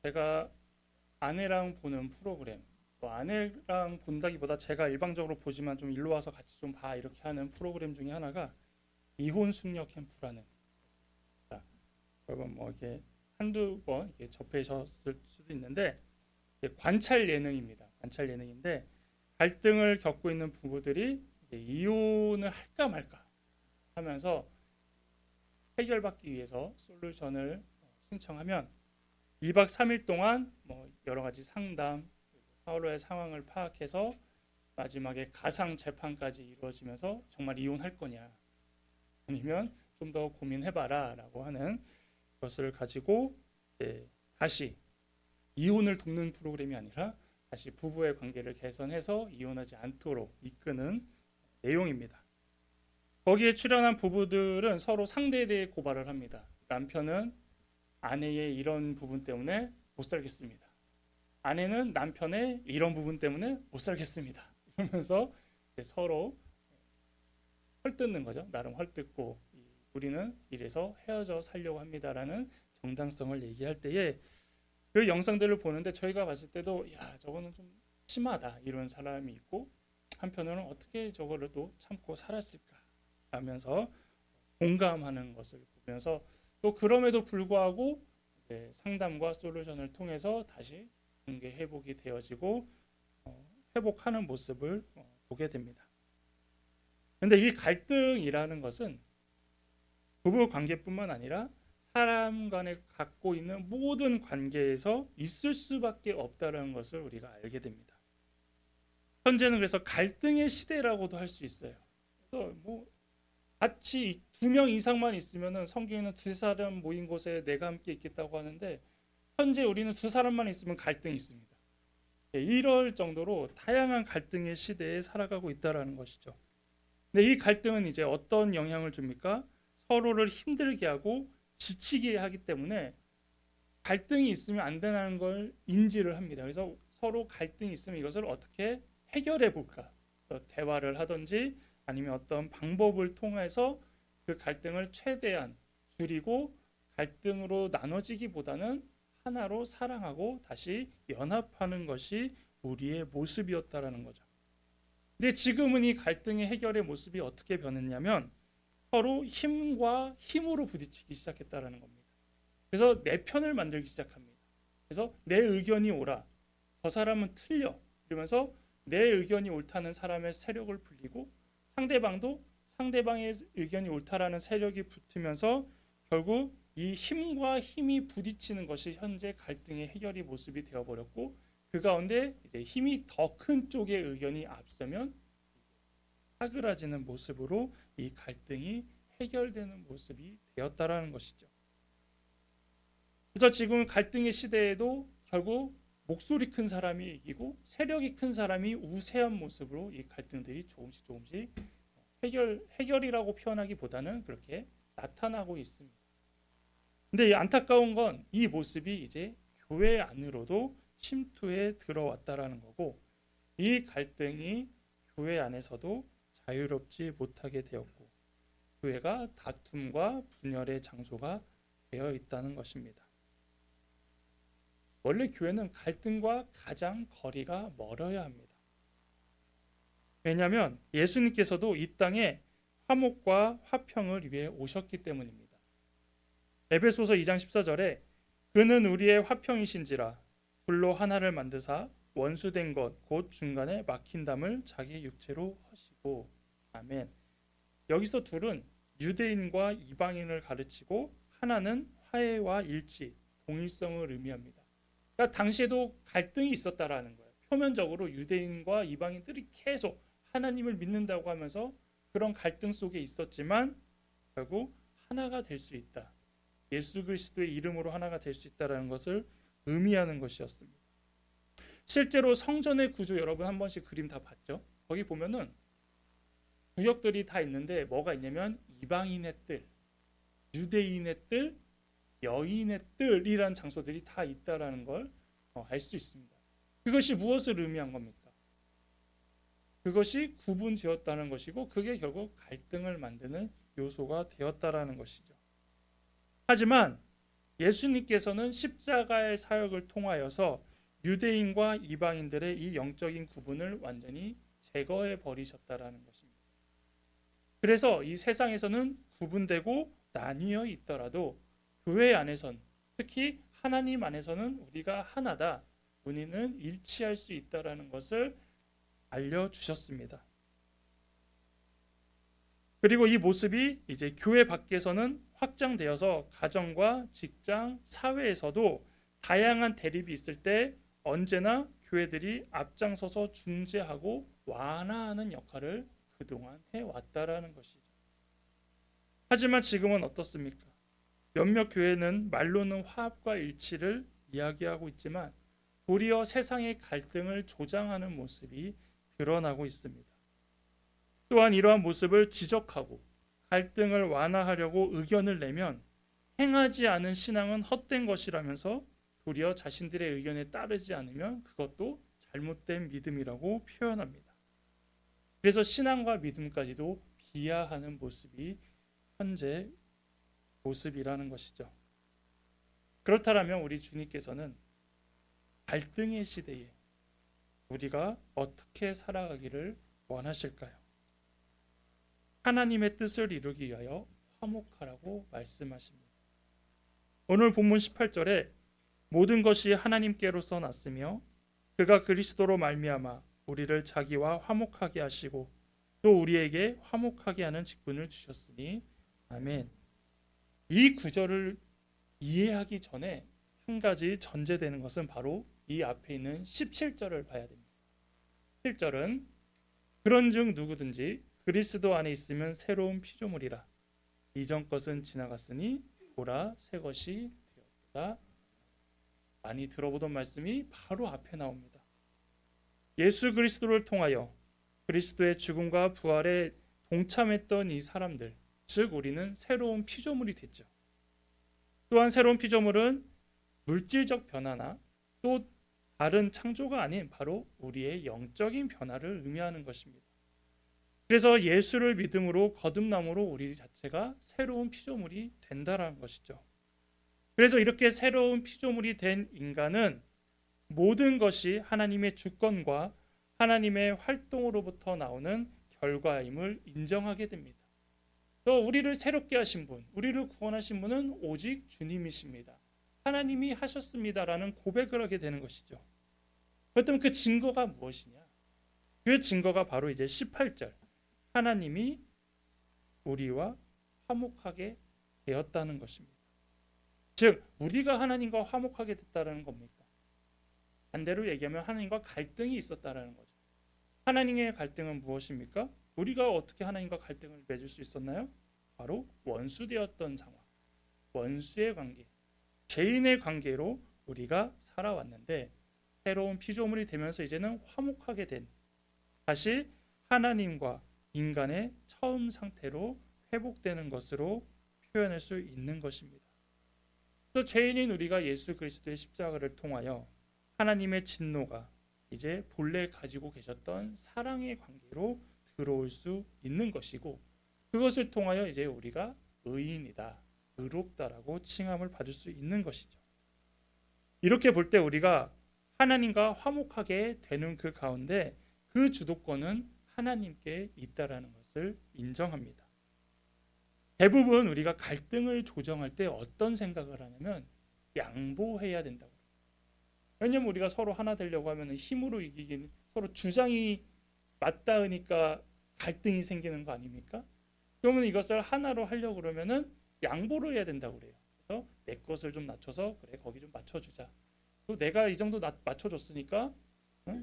제가 아내랑 보는 프로그램, 또 아내랑 본다기보다 제가 일방적으로 보지만 좀 일로 와서 같이 좀 봐 이렇게 하는 프로그램 중에 하나가 이혼 숙녀 캠프라는. 자, 여러분 뭐 이게 한두 번 이게 접해셨을 수도 있는데 이게 관찰 예능입니다. 관찰 예능인데 갈등을 겪고 있는 부부들이 이제 이혼을 할까 말까 하면서 해결받기 위해서 솔루션을 신청하면 2박 3일 동안 뭐 여러 가지 상담, 서로의 상황을 파악해서 마지막에 가상 재판까지 이루어지면서 정말 이혼할 거냐 아니면 좀 더 고민해봐라 라고 하는 것을 가지고 다시 이혼을 돕는 프로그램이 아니라 다시 부부의 관계를 개선해서 이혼하지 않도록 이끄는 내용입니다. 거기에 출연한 부부들은 서로 상대에 대해 고발을 합니다. 남편은 아내의 이런 부분 때문에 못 살겠습니다. 아내는 남편의 이런 부분 때문에 못 살겠습니다. 이러면서 서로 헐뜯는 거죠. 나름 헐뜯고 우리는 이래서 헤어져 살려고 합니다라는 정당성을 얘기할 때에 그 영상들을 보는데 저희가 봤을 때도 야 저거는 좀 심하다 이런 사람이 있고 한편으로는 어떻게 저거를 또 참고 살았을까 하면서 공감하는 것을 보면서 또 그럼에도 불구하고 상담과 솔루션을 통해서 다시 관계 회복이 되어지고 회복하는 모습을 보게 됩니다. 그런데 이 갈등이라는 것은 부부 관계뿐만 아니라 사람 간에 갖고 있는 모든 관계에서 있을 수밖에 없다는 것을 우리가 알게 됩니다. 현재는 그래서 갈등의 시대라고도 할 수 있어요. 그래서 뭐 같이 2명 이상만 있으면 성경에는 2사람 모인 곳에 내가 함께 있겠다고 하는데 현재 우리는 2사람만 있으면 갈등이 있습니다. 이럴 정도로 다양한 갈등의 시대에 살아가고 있다는 것이죠. 근데 이 갈등은 이제 어떤 영향을 줍니까? 서로를 힘들게 하고 지치게 하기 때문에 갈등이 있으면 안 된다는 걸 인지를 합니다. 그래서 서로 갈등이 있으면 이것을 어떻게 해결해 볼까? 대화를 하든지 아니면 어떤 방법을 통해서 그 갈등을 최대한 줄이고 갈등으로 나눠지기보다는 하나로 사랑하고 다시 연합하는 것이 우리의 모습이었다라는 거죠. 근데 지금은 이 갈등의 해결의 모습이 어떻게 변했냐면 서로 힘과 힘으로 부딪히기 시작했다라는 겁니다. 그래서 내 편을 만들기 시작합니다. 그래서 내 의견이 옳아. 저 사람은 틀려. 이러면서 내 의견이 옳다는 사람의 세력을 불리고 상대방도 상대방의 의견이 옳다라는 세력이 붙으면서 결국 이 힘과 힘이 부딪히는 것이 현재 갈등의 해결의 모습이 되어버렸고 그 가운데 이제 힘이 더 큰 쪽의 의견이 앞서면 사그라지는 모습으로 이 갈등이 해결되는 모습이 되었다라는 것이죠. 그래서 지금 갈등의 시대에도 결국 목소리 큰 사람이 이기고 세력이 큰 사람이 우세한 모습으로 이 갈등들이 조금씩 해결이라고 표현하기보다는 그렇게 나타나고 있습니다. 근데 이 안타까운 건 이 모습이 이제 교회 안으로도 침투해 들어왔다라는 거고 이 갈등이 교회 안에서도 자유롭지 못하게 되었고 교회가 다툼과 분열의 장소가 되어 있다는 것입니다. 원래 교회는 갈등과 가장 거리가 멀어야 합니다. 왜냐하면 예수님께서도 이 땅에 화목과 화평을 위해 오셨기 때문입니다. 에베소서 2장 14절에 그는 우리의 화평이신지라 불로 하나를 만드사 원수된 것 곧 중간에 막힌 담을 자기 육체로 하시고 아멘. 여기서 둘은 유대인과 이방인을 가르치고 하나는 화해와 일치, 동일성을 의미합니다. 그러니까 당시에도 갈등이 있었다라는 거예요. 표면적으로 유대인과 이방인들이 계속 하나님을 믿는다고 하면서 그런 갈등 속에 있었지만 결국 하나가 될 수 있다. 예수 그리스도의 이름으로 하나가 될 수 있다는 것을 의미하는 것이었습니다. 실제로 성전의 구조 여러분 한 번씩 그림 다 봤죠? 거기 보면은 구역들이 다 있는데 뭐가 있냐면 이방인의 뜰, 유대인의 뜰, 여인의 뜰이라는 장소들이 다 있다라는 걸 알 수 있습니다. 그것이 무엇을 의미한 겁니까? 그것이 구분 지었다는 것이고 그게 결국 갈등을 만드는 요소가 되었다라는 것이죠. 하지만 예수님께서는 십자가의 사역을 통하여서 유대인과 이방인들의 이 영적인 구분을 완전히 제거해 버리셨다라는 것입니다. 그래서 이 세상에서는 구분되고 나뉘어 있더라도 교회 안에선, 특히 하나님 안에서는 우리가 하나다, 우리는 일치할 수 있다라는 것을 알려주셨습니다. 그리고 이 모습이 이제 교회 밖에서는 확장되어서 가정과 직장, 사회에서도 다양한 대립이 있을 때 언제나 교회들이 앞장서서 중재하고 완화하는 역할을 그동안 해왔다라는 것이죠. 하지만 지금은 어떻습니까? 몇몇 교회는 말로는 화합과 일치를 이야기하고 있지만 도리어 세상의 갈등을 조장하는 모습이 드러나고 있습니다. 또한 이러한 모습을 지적하고 갈등을 완화하려고 의견을 내면 행하지 않은 신앙은 헛된 것이라면서 도리어 자신들의 의견에 따르지 않으면 그것도 잘못된 믿음이라고 표현합니다. 그래서 신앙과 믿음까지도 비하하는 모습이 현재 모습이라는 것이죠. 그렇다면 우리 주님께서는 갈등의 시대에 우리가 어떻게 살아가기를 원하실까요? 하나님의 뜻을 이루기 위하여 화목하라고 말씀하십니다. 오늘 본문 18절에 모든 것이 하나님께로서 났으며 그가 그리스도로 말미암아 우리를 자기와 화목하게 하시고 또 우리에게 화목하게 하는 직분을 주셨으니 아멘. 이 구절을 이해하기 전에 한 가지 전제되는 것은 바로 이 앞에 있는 17절을 봐야 됩니다. 17절은 그런즉 누구든지 그리스도 안에 있으면 새로운 피조물이라 이전 것은 지나갔으니 보라 새 것이 되었다. 많이 들어보던 말씀이 바로 앞에 나옵니다. 예수 그리스도를 통하여 그리스도의 죽음과 부활에 동참했던 이 사람들, 즉 우리는 새로운 피조물이 됐죠. 또한 새로운 피조물은 물질적 변화나 또 다른 창조가 아닌 바로 우리의 영적인 변화를 의미하는 것입니다. 그래서 예수를 믿음으로 거듭남으로 우리 자체가 새로운 피조물이 된다는 것이죠. 그래서 이렇게 새로운 피조물이 된 인간은 모든 것이 하나님의 주권과 하나님의 활동으로부터 나오는 결과임을 인정하게 됩니다. 또 우리를 새롭게 하신 분, 우리를 구원하신 분은 오직 주님이십니다. 하나님이 하셨습니다라는 고백을 하게 되는 것이죠. 그렇다면 그 증거가 무엇이냐? 그 증거가 바로 이제 18절. 하나님이 우리와 화목하게 되었다는 것입니다. 즉, 우리가 하나님과 화목하게 됐다는 겁니까? 반대로 얘기하면 하나님과 갈등이 있었다는 거죠. 하나님의 갈등은 무엇입니까? 우리가 어떻게 하나님과 갈등을 맺을 수 있었나요? 바로 원수되었던 상황, 원수의 관계, 죄인의 관계로 우리가 살아왔는데 새로운 피조물이 되면서 이제는 화목하게 된 다시 하나님과 인간의 처음 상태로 회복되는 것으로 표현할 수 있는 것입니다. 또 죄인인 우리가 예수 그리스도의 십자가를 통하여 하나님의 진노가 이제 본래 가지고 계셨던 사랑의 관계로 들어올 수 있는 것이고 그것을 통하여 이제 우리가 의인이다, 의롭다라고 칭함을 받을 수 있는 것이죠. 이렇게 볼 때 우리가 하나님과 화목하게 되는 그 가운데 그 주도권은 하나님께 있다라는 것을 인정합니다. 대부분 우리가 갈등을 조정할 때 어떤 생각을 하냐면 양보해야 된다고. 왜냐하면 우리가 서로 하나 되려고 하면 힘으로 이기기는 서로 주장이 맞닿으니까 갈등이 생기는 거 아닙니까? 그러면 이것을 하나로 하려고 그러면은 양보를 해야 된다고 그래요. 그래서 내 것을 좀 낮춰서 그래 거기 좀 맞춰주자. 또 내가 이 정도 맞춰줬으니까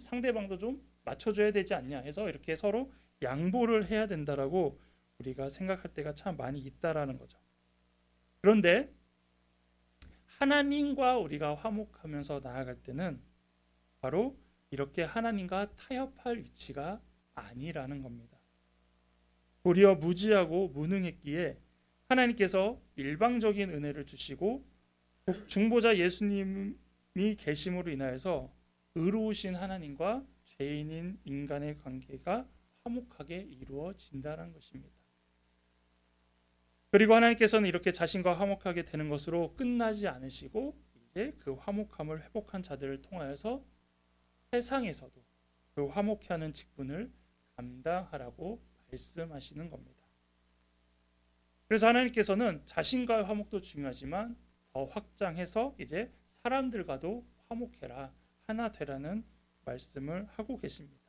상대방도 좀 맞춰줘야 되지 않냐 해서 이렇게 서로 양보를 해야 된다라고 우리가 생각할 때가 참 많이 있다라는 거죠. 그런데 하나님과 우리가 화목하면서 나아갈 때는 바로 이렇게 하나님과 타협할 위치가 아니라는 겁니다. 도리어 무지하고 무능했기에 하나님께서 일방적인 은혜를 주시고 중보자 예수님이 계심으로 인하여서 의로우신 하나님과 죄인인 인간의 관계가 화목하게 이루어진다는 것입니다. 그리고 하나님께서는 이렇게 자신과 화목하게 되는 것으로 끝나지 않으시고 이제 그 화목함을 회복한 자들을 통하여서 세상에서도 그 화목해 하는 직분을 감당하라고 말씀하시는 겁니다. 그래서 하나님께서는 자신과의 화목도 중요하지만 더 확장해서 이제 사람들과도 화목해라, 하나 되라는 말씀을 하고 계십니다.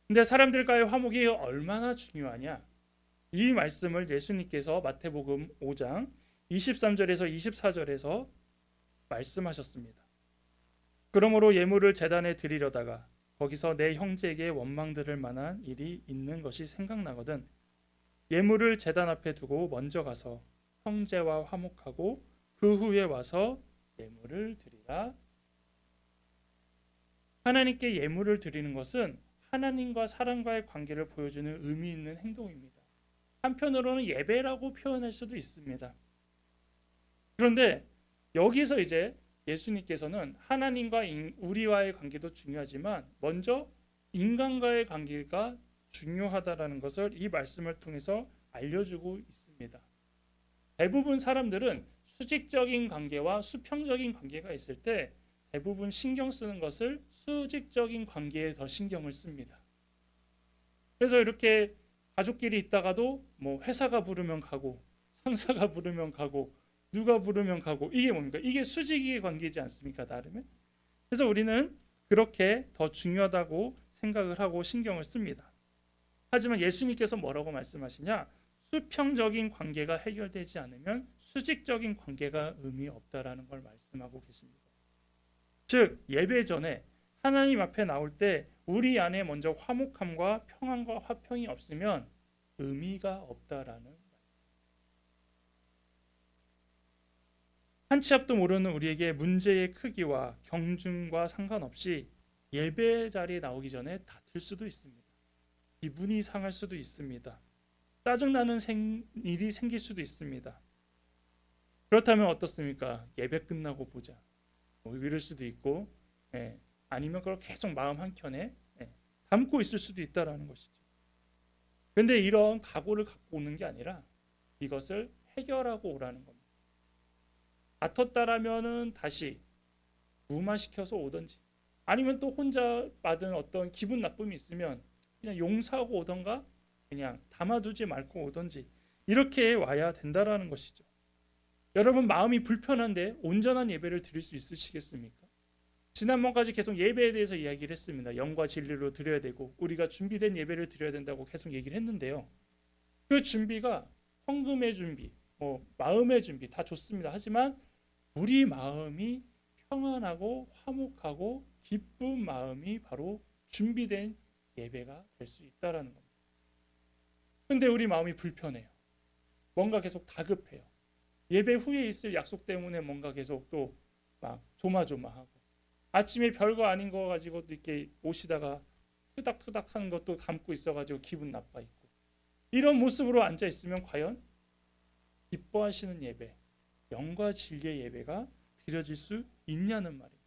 근데 사람들과의 화목이 얼마나 중요하냐? 이 말씀을 예수님께서 마태복음 5장 23절에서 24절에서 말씀하셨습니다. 그러므로 예물을 제단에 드리려다가 거기서 내 형제에게 원망 들을 만한 일이 있는 것이 생각나거든 예물을 제단 앞에 두고 먼저 가서 형제와 화목하고 그 후에 와서 예물을 드리라. 하나님께 예물을 드리는 것은 하나님과 사람과의 관계를 보여주는 의미 있는 행동입니다. 한편으로는 예배라고 표현할 수도 있습니다. 그런데 여기서 이제 예수님께서는 하나님과 우리와의 관계도 중요하지만 먼저 인간과의 관계가 중요하다라는 것을 이 말씀을 통해서 알려주고 있습니다. 대부분 사람들은 수직적인 관계와 수평적인 관계가 있을 때 대부분 신경 쓰는 것을 수직적인 관계에 더 신경을 씁니다. 그래서 이렇게 가족끼리 있다가도 뭐 회사가 부르면 가고 상사가 부르면 가고 누가 부르면 가고 이게 뭡니까? 이게 수직의 관계이지 않습니까? 나름의. 그래서 우리는 그렇게 더 중요하다고 생각을 하고 신경을 씁니다. 하지만 예수님께서 뭐라고 말씀하시냐? 수평적인 관계가 해결되지 않으면 수직적인 관계가 의미 없다라는 걸 말씀하고 계십니다. 즉 예배 전에 하나님 앞에 나올 때 우리 안에 먼저 화목함과 평안과 화평이 없으면 의미가 없다라는 한 치 앞도 모르는 우리에게 문제의 크기와 경중과 상관없이 예배 자리에 나오기 전에 다툴 수도 있습니다. 기분이 상할 수도 있습니다. 짜증나는 일이 생길 수도 있습니다. 그렇다면 어떻습니까? 예배 끝나고 보자. 뭐 이럴 수도 있고 아니면 그걸 계속 마음 한켠에 담고 있을 수도 있다는 것이죠. 그런데 이런 각오를 갖고 오는 게 아니라 이것을 해결하고 오라는 겁니다. 다퉜다라면은 다시 무마시켜서 오든지 아니면 또 혼자 받은 어떤 기분 나쁨이 있으면 그냥 용서하고 오던가 그냥 담아두지 말고 오든지 이렇게 와야 된다라는 것이죠. 여러분 마음이 불편한데 온전한 예배를 드릴 수 있으시겠습니까? 지난번까지 계속 예배에 대해서 이야기를 했습니다. 영과 진리로 드려야 되고 우리가 준비된 예배를 드려야 된다고 계속 얘기를 했는데요. 그 준비가 헌금의 준비, 마음의 준비 다 좋습니다. 하지만 우리 마음이 평안하고 화목하고 기쁜 마음이 바로 준비된 예배가 될 수 있다는 겁니다. 근데 우리 마음이 불편해요. 뭔가 계속 다급해요. 예배 후에 있을 약속 때문에 뭔가 계속 또 막 조마조마하고 아침에 별거 아닌 거 가지고 이렇게 오시다가 투닥투닥 하는 것도 담고 있어가지고 기분 나빠 있고 이런 모습으로 앉아 있으면 과연 기뻐하시는 예배, 영과 진리의 예배가 드려질 수 있냐는 말입니다.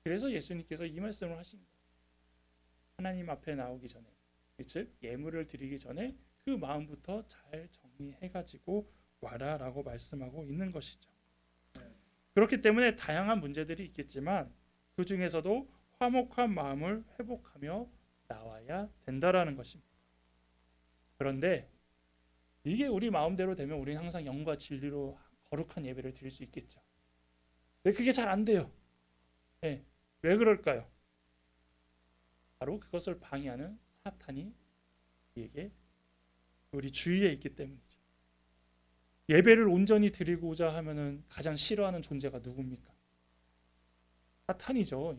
그래서 예수님께서 이 말씀을 하신 거예요. 하나님 앞에 나오기 전에, 즉 예물을 드리기 전에 그 마음부터 잘 정리해가지고 와라라고 말씀하고 있는 것이죠. 그렇기 때문에 다양한 문제들이 있겠지만 그 중에서도 화목한 마음을 회복하며 나와야 된다라는 것입니다. 그런데 이게 우리 마음대로 되면 우리는 항상 영과 진리로 거룩한 예배를 드릴 수 있겠죠. 근데 그게 잘 안 돼요. 왜 그럴까요? 바로 그것을 방해하는 사탄이 우리 주위에 있기 때문이죠. 예배를 온전히 드리고자 하면은 가장 싫어하는 존재가 누굽니까? 사탄이죠.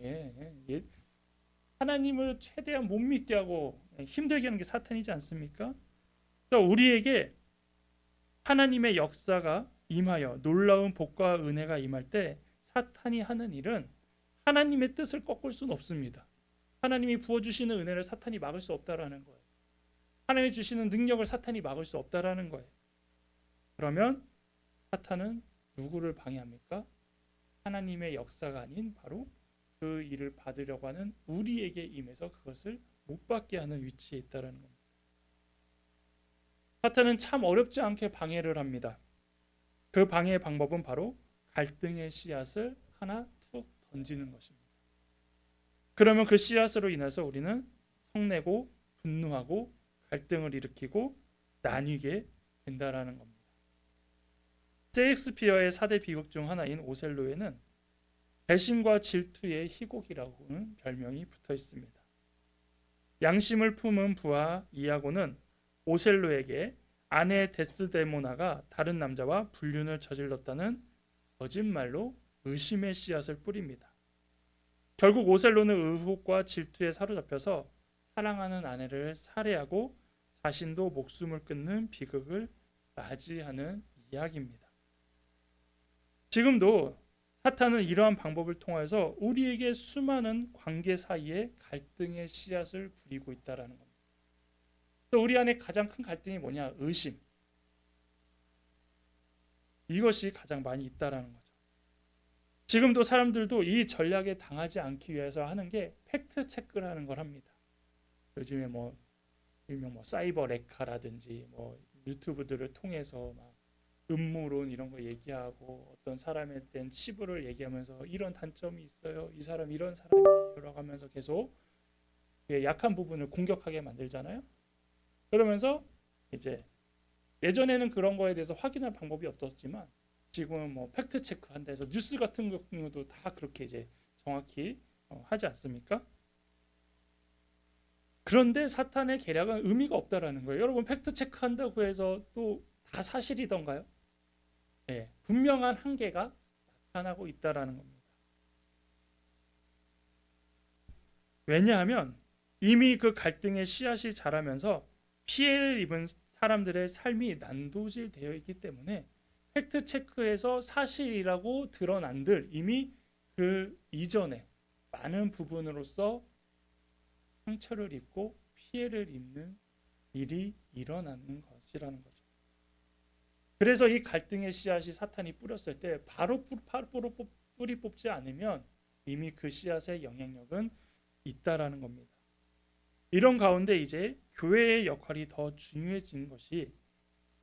하나님을 최대한 못 믿게 하고 힘들게 하는 게 사탄이지 않습니까? 그러니까 우리에게 하나님의 역사가 임하여 놀라운 복과 은혜가 임할 때 사탄이 하는 일은 하나님의 뜻을 꺾을 수는 없습니다. 하나님이 부어주시는 은혜를 사탄이 막을 수 없다라는 거예요. 하나님이 주시는 능력을 사탄이 막을 수 없다라는 거예요. 그러면 사탄은 누구를 방해합니까? 하나님의 역사가 아닌 바로 그 일을 받으려고 하는 우리에게 임해서 그것을 못 받게 하는 위치에 있다는 겁니다. 사탄은 참 어렵지 않게 방해를 합니다. 그 방해의 방법은 바로 갈등의 씨앗을 하나 툭 던지는 것입니다. 그러면 그 씨앗으로 인해서 우리는 성내고 분노하고 갈등을 일으키고 나뉘게 된다라는 겁니다. 셰익스피어의 4대 비극 중 하나인 오셀로에는 배신과 질투의 희곡이라고는 별명이 붙어 있습니다. 양심을 품은 부하 이아고는 오셀로에게 아내 데스데모나가 다른 남자와 불륜을 저질렀다는 거짓말로 의심의 씨앗을 뿌립니다. 결국 오셀로는 의혹과 질투에 사로잡혀서 사랑하는 아내를 살해하고 자신도 목숨을 끊는 비극을 맞이하는 이야기입니다. 지금도 사탄은 이러한 방법을 통해서 우리에게 수많은 관계 사이에 갈등의 씨앗을 부리고 있다는 겁니다. 또 우리 안에 가장 큰 갈등이 뭐냐? 의심. 이것이 가장 많이 있다는 거죠. 지금도 사람들도 이 전략에 당하지 않기 위해서 하는 게 팩트 체크를 하는 걸 합니다. 요즘에 일명 사이버 레카라든지 유튜브들을 통해서 막 음모론 이런 거 얘기하고 어떤 사람에 대한 치부를 얘기하면서 이런 단점이 있어요. 이 사람 이런 사람이라고 하면서 계속 약한 부분을 공격하게 만들잖아요. 그러면서 이제 예전에는 그런 거에 대해서 확인할 방법이 없었지만 지금은 팩트 체크한다 해서 뉴스 같은 경우도 다 그렇게 이제 정확히 하지 않습니까? 그런데 사탄의 계략은 의미가 없다라는 거예요. 여러분 팩트 체크한다고 해서 또 다 사실이던가요? 네, 분명한 한계가 나타나고 있다라는 겁니다. 왜냐하면 이미 그 갈등의 씨앗이 자라면서 피해를 입은 사람들의 삶이 난도질되어 있기 때문에 팩트 체크에서 사실이라고 드러난들 이미 그 이전에 많은 부분으로서 상처를 입고 피해를 입는 일이 일어나는 것이라는 거죠. 그래서 이 갈등의 씨앗이 사탄이 뿌렸을 때 바로 뿌리 뽑지 않으면 이미 그 씨앗의 영향력은 있다라는 겁니다. 이런 가운데 이제 교회의 역할이 더 중요해진 것이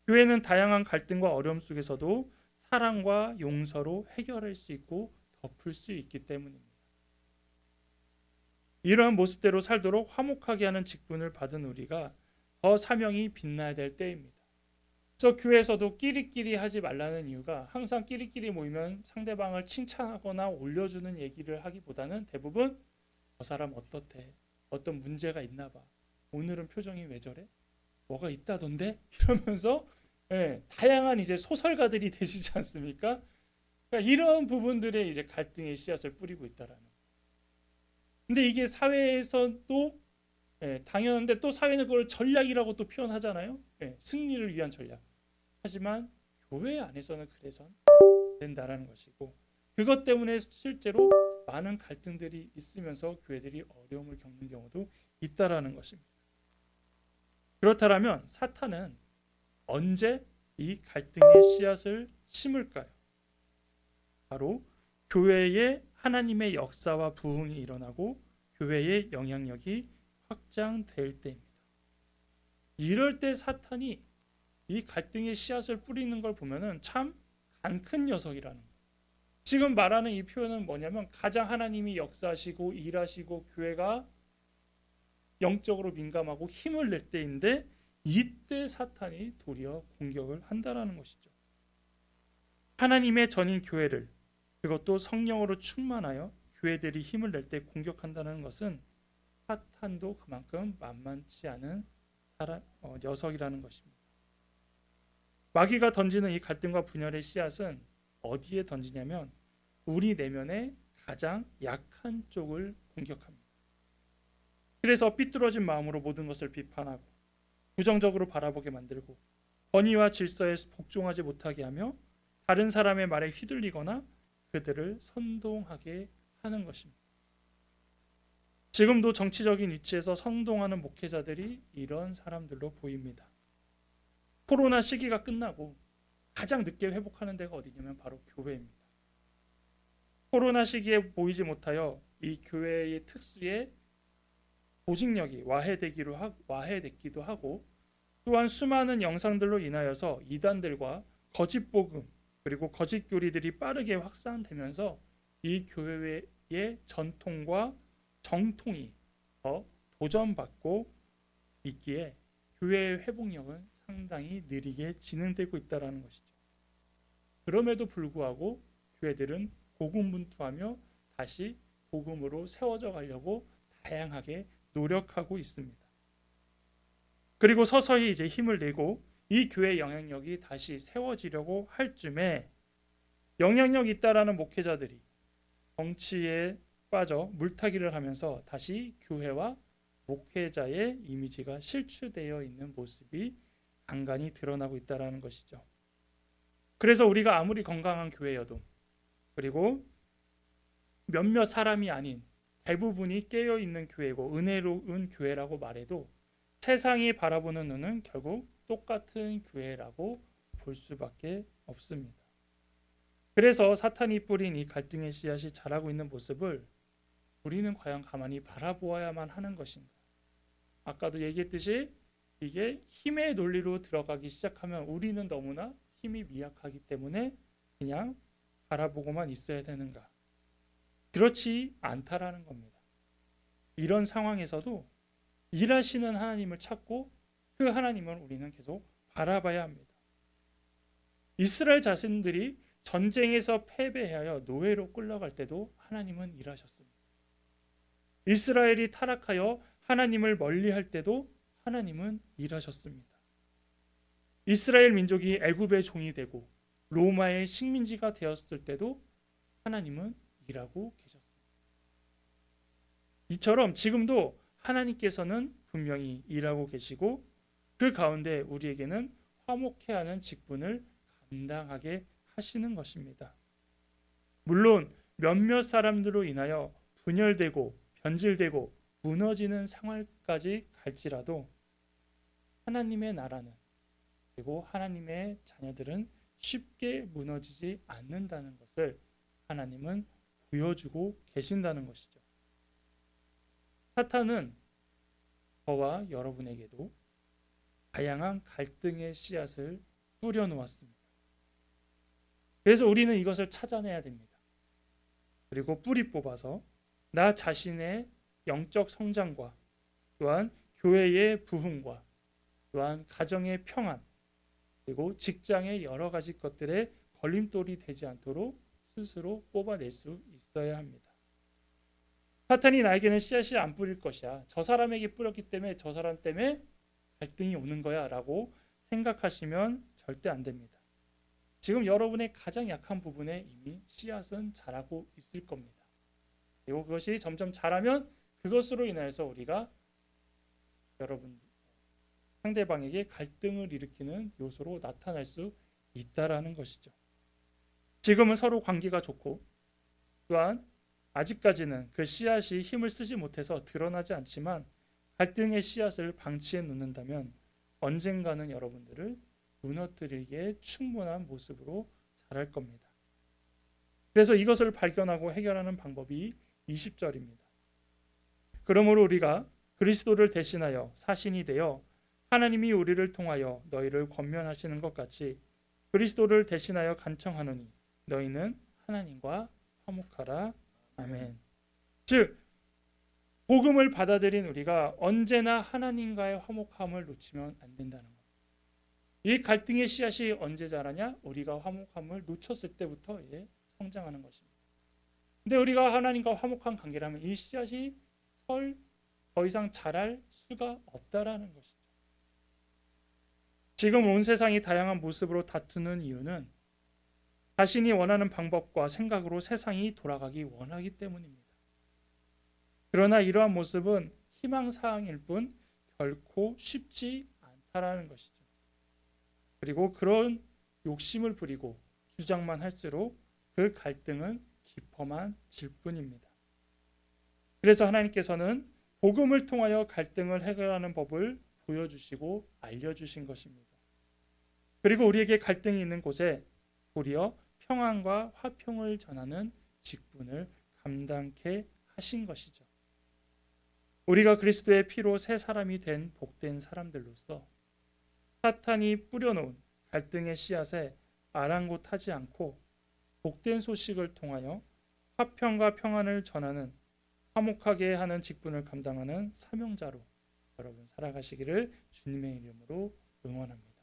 교회는 다양한 갈등과 어려움 속에서도 사랑과 용서로 해결할 수 있고 덮을 수 있기 때문입니다. 이러한 모습대로 살도록 화목하게 하는 직분을 받은 우리가 더 사명이 빛나야 될 때입니다. 저 교회에서도 끼리끼리 하지 말라는 이유가 항상 끼리끼리 모이면 상대방을 칭찬하거나 올려주는 얘기를 하기보다는 대부분 저 사람 어떻대? 어떤 문제가 있나 봐. 오늘은 표정이 왜 저래? 뭐가 있다던데? 이러면서 다양한 이제 소설가들이 되시지 않습니까? 그러니까 이런 부분들에 이제 갈등의 씨앗을 뿌리고 있다라는. 근데 이게 사회에서도 당연한데 또 사회는 그걸 전략이라고 또 표현하잖아요. 승리를 위한 전략. 하지만 교회 안에서는 그래선 안 된다라는 것이고 그것 때문에 실제로 많은 갈등들이 있으면서 교회들이 어려움을 겪는 경우도 있다라는 것입니다. 그렇다면 사탄은 언제 이 갈등의 씨앗을 심을까요? 바로 교회에 하나님의 역사와 부흥이 일어나고 교회의 영향력이 확장될 때입니다. 이럴 때 사탄이 이 갈등의 씨앗을 뿌리는 걸 보면은 참 간 큰 녀석이라는 거예요. 지금 말하는 이 표현은 뭐냐면 가장 하나님이 역사하시고 일하시고 교회가 영적으로 민감하고 힘을 낼 때인데 이때 사탄이 도리어 공격을 한다라는 것이죠. 하나님의 전인 교회를 그것도 성령으로 충만하여 교회들이 힘을 낼 때 공격한다는 것은 사탄도 그만큼 만만치 않은 녀석이라는 것입니다. 마귀가 던지는 이 갈등과 분열의 씨앗은 어디에 던지냐면 우리 내면의 가장 약한 쪽을 공격합니다. 그래서 삐뚤어진 마음으로 모든 것을 비판하고 부정적으로 바라보게 만들고 권위와 질서에 복종하지 못하게 하며 다른 사람의 말에 휘둘리거나 그들을 선동하게 하는 것입니다. 지금도 정치적인 위치에서 선동하는 목회자들이 이런 사람들로 보입니다. 코로나 시기가 끝나고 가장 늦게 회복하는 데가 어디냐면 바로 교회입니다. 코로나 시기에 보이지 못하여 이 교회의 특수의 조직력이 와해되기도 하고 또한 수많은 영상들로 인하여서 이단들과 거짓 복음 그리고 거짓 교리들이 빠르게 확산되면서 이 교회의 전통과 정통이 더 도전받고 있기에 교회의 회복력은 상당히 느리게 진행되고 있다는 것이죠. 그럼에도 불구하고 교회들은 고군분투하며 다시 복음으로 세워져 가려고 다양하게 노력하고 있습니다. 그리고 서서히 이제 힘을 내고 이 교회 영향력이 다시 세워지려고 할 쯤에 영향력 있다라는 목회자들이 정치에 빠져 물타기를 하면서 다시 교회와 목회자의 이미지가 실추되어 있는 모습이 간간히 드러나고 있다는 것이죠. 그래서 우리가 아무리 건강한 교회여도 그리고 몇몇 사람이 아닌 대부분이 깨어있는 교회고 은혜로운 교회라고 말해도 세상이 바라보는 눈은 결국 똑같은 교회라고 볼 수밖에 없습니다. 그래서 사탄이 뿌린 이 갈등의 씨앗이 자라고 있는 모습을 우리는 과연 가만히 바라보아야만 하는 것인가? 아까도 얘기했듯이 이게 힘의 논리로 들어가기 시작하면 우리는 너무나 힘이 미약하기 때문에 그냥 바라보고만 있어야 되는가? 그렇지 않다라는 겁니다. 이런 상황에서도 일하시는 하나님을 찾고 그 하나님을 우리는 계속 바라봐야 합니다. 이스라엘 자신들이 전쟁에서 패배하여 노예로 끌려갈 때도 하나님은 일하셨습니다. 이스라엘이 타락하여 하나님을 멀리할 때도 하나님은 일하셨습니다. 이스라엘 민족이 애굽의 종이 되고 로마의 식민지가 되었을 때도 하나님은 일하고 계셨습니다. 이처럼 지금도 하나님께서는 분명히 일하고 계시고 그 가운데 우리에게는 화목해야 하는 직분을 감당하게 하시는 것입니다. 물론 몇몇 사람들로 인하여 분열되고 변질되고 무너지는 상황까지 갈지라도 하나님의 나라는 그리고 하나님의 자녀들은 쉽게 무너지지 않는다는 것을 하나님은 보여주고 계신다는 것이죠. 사탄은 저와 여러분에게도 다양한 갈등의 씨앗을 뿌려놓았습니다. 그래서 우리는 이것을 찾아내야 됩니다. 그리고 뿌리 뽑아서 나 자신의 영적 성장과 또한 교회의 부흥과 또한 가정의 평안 그리고 직장의 여러 가지 것들의 걸림돌이 되지 않도록 스스로 뽑아낼 수 있어야 합니다. 사탄이 나에게는 씨앗이 안 뿌릴 것이야. 저 사람에게 뿌렸기 때문에 저 사람 때문에 갈등이 오는 거야 라고 생각하시면 절대 안 됩니다. 지금 여러분의 가장 약한 부분에 이미 씨앗은 자라고 있을 겁니다. 그리고 그것이 점점 자라면 그것으로 인해서 우리가 여러분 상대방에게 갈등을 일으키는 요소로 나타날 수 있다라는 것이죠. 지금은 서로 관계가 좋고 또한 아직까지는 그 씨앗이 힘을 쓰지 못해서 드러나지 않지만 갈등의 씨앗을 방치해 놓는다면 언젠가는 여러분들을 무너뜨리기에 충분한 모습으로 자랄 겁니다. 그래서 이것을 발견하고 해결하는 방법이 20절입니다. 그러므로 우리가 그리스도를 대신하여 사신이 되어 하나님이 우리를 통하여 너희를 권면하시는 것 같이 그리스도를 대신하여 간청하노니 너희는 하나님과 화목하라. 아멘. 즉 복음을 받아들인 우리가 언제나 하나님과의 화목함을 놓치면 안 된다는 것. 이 갈등의 씨앗이 언제 자라냐? 우리가 화목함을 놓쳤을 때부터 이제 성장하는 것입니다. 근데 우리가 하나님과 화목한 관계라면 이 씨앗이 더 이상 자랄 수가 없다라는 것이죠. 지금 온 세상이 다양한 모습으로 다투는 이유는 자신이 원하는 방법과 생각으로 세상이 돌아가기 원하기 때문입니다. 그러나 이러한 모습은 희망사항일 뿐 결코 쉽지 않다라는 것이죠. 그리고 그런 욕심을 부리고 주장만 할수록 그 갈등은 깊어만 질 뿐입니다. 그래서 하나님께서는 복음을 통하여 갈등을 해결하는 법을 보여주시고 알려주신 것입니다. 그리고 우리에게 갈등이 있는 곳에 도리어 평안과 화평을 전하는 직분을 감당케 하신 것이죠. 우리가 그리스도의 피로 새 사람이 된 복된 사람들로서 사탄이 뿌려놓은 갈등의 씨앗에 아랑곳하지 않고 복된 소식을 통하여 화평과 평안을 전하는 화목하게 하는 직분을 감당하는 사명자로 여러분 살아가시기를 주님의 이름으로 응원합니다.